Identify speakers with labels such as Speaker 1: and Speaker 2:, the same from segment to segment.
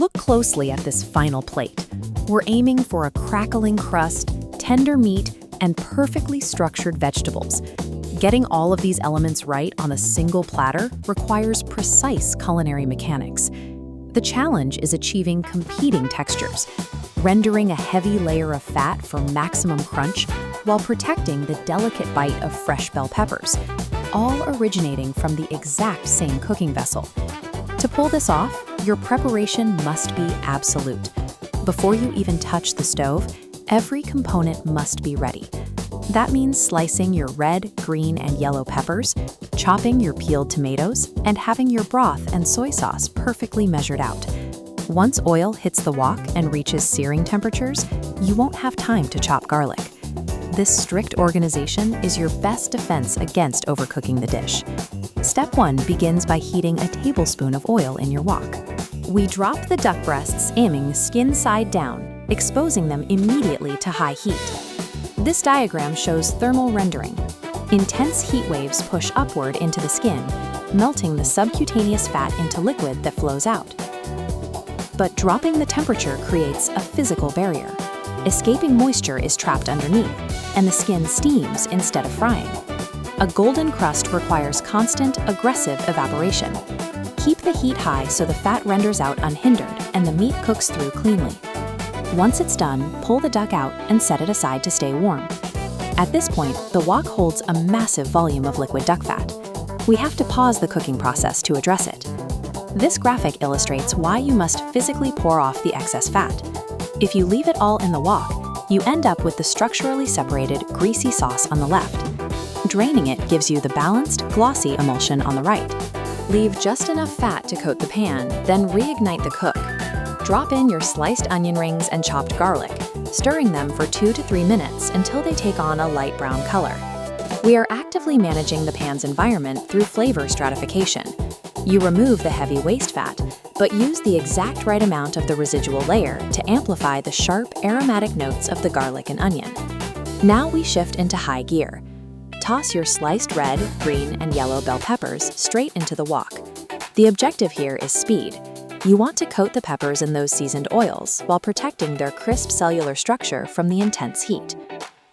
Speaker 1: Look closely at this final plate. We're aiming for a crackling crust, tender meat, and perfectly structured vegetables. Getting all of these elements right on a single platter requires precise culinary mechanics. The challenge is achieving competing textures, rendering a heavy layer of fat for maximum crunch while protecting the delicate bite of fresh bell peppers, all originating from the exact same cooking vessel. To pull this off, your preparation must be absolute. Before you even touch the stove, every component must be ready. That means slicing your red, green, and yellow peppers, chopping your peeled tomatoes, and having your broth and soy sauce perfectly measured out. Once oil hits the wok and reaches searing temperatures, you won't have time to chop garlic. This strict organization is your best defense against overcooking the dish. Step 1 begins by heating a tablespoon of oil in your wok. We drop the duck breasts, aiming the skin side down, exposing them immediately to high heat. This diagram shows thermal rendering. Intense heat waves push upward into the skin, melting the subcutaneous fat into liquid that flows out. But dropping the temperature creates a physical barrier. Escaping moisture is trapped underneath, and the skin steams instead of frying. A golden crust requires constant, aggressive evaporation. Keep the heat high so the fat renders out unhindered and the meat cooks through cleanly. Once it's done, pull the duck out and set it aside to stay warm. At this point, the wok holds a massive volume of liquid duck fat. We have to pause the cooking process to address it. This graphic illustrates why you must physically pour off the excess fat. If you leave it all in the wok, you end up with the structurally separated, greasy sauce on the left. Draining it gives you the balanced, glossy emulsion on the right. Leave just enough fat to coat the pan, then reignite the cook. Drop in your sliced onion rings and chopped garlic, stirring them for 2 to 3 minutes until they take on a light brown color. We are actively managing the pan's environment through flavor stratification. You remove the heavy waste fat, but use the exact right amount of the residual layer to amplify the sharp, aromatic notes of the garlic and onion. Now we shift into high gear. Toss your sliced red, green, and yellow bell peppers straight into the wok. The objective here is speed. You want to coat the peppers in those seasoned oils while protecting their crisp cellular structure from the intense heat.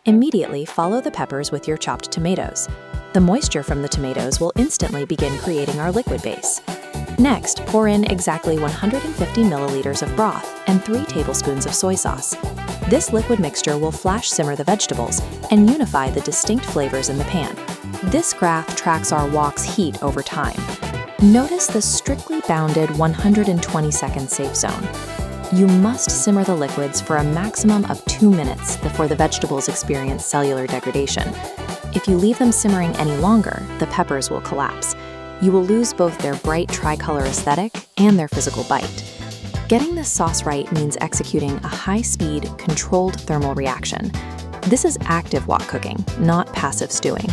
Speaker 1: Immediately follow the peppers with your chopped tomatoes. The moisture from the tomatoes will instantly begin creating our liquid base. Next, pour in exactly 150 milliliters of broth and 3 tablespoons of soy sauce. This liquid mixture will flash simmer the vegetables and unify the distinct flavors in the pan. This graph tracks our wok's heat over time. Notice the strictly bounded 120-second safe zone. You must simmer the liquids for a maximum of 2 minutes before the vegetables experience cellular degradation. If you leave them simmering any longer, the peppers will collapse. You will lose both their bright tricolor aesthetic and their physical bite. Getting this sauce right means executing a high-speed, controlled thermal reaction. This is active wok cooking, not passive stewing.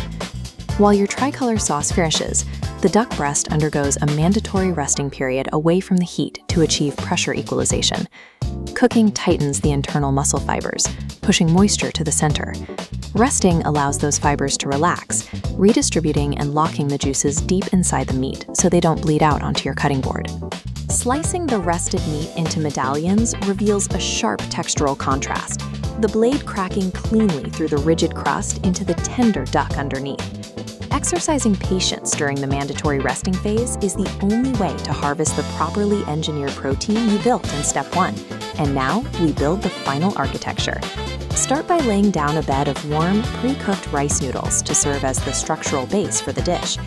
Speaker 1: While your tricolor sauce finishes, the duck breast undergoes a mandatory resting period away from the heat to achieve pressure equalization. Cooking tightens the internal muscle fibers, pushing moisture to the center. Resting allows those fibers to relax, redistributing and locking the juices deep inside the meat so they don't bleed out onto your cutting board. Slicing the rested meat into medallions reveals a sharp textural contrast, the blade cracking cleanly through the rigid crust into the tender duck underneath. Exercising patience during the mandatory resting phase is the only way to harvest the properly engineered protein you built in step 1. And now we build the final architecture. Start by laying down a bed of warm, pre-cooked rice noodles to serve as the structural base for the dish.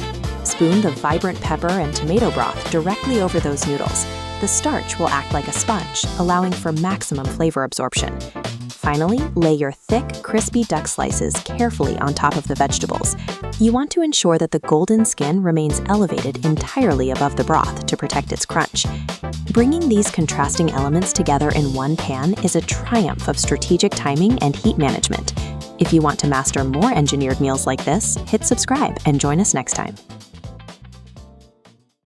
Speaker 1: Spoon the vibrant pepper and tomato broth directly over those noodles. The starch will act like a sponge, allowing for maximum flavor absorption. Finally, lay your thick, crispy duck slices carefully on top of the vegetables. You want to ensure that the golden skin remains elevated entirely above the broth to protect its crunch. Bringing these contrasting elements together in one pan is a triumph of strategic timing and heat management. If you want to master more engineered meals like this, hit subscribe and join us next time.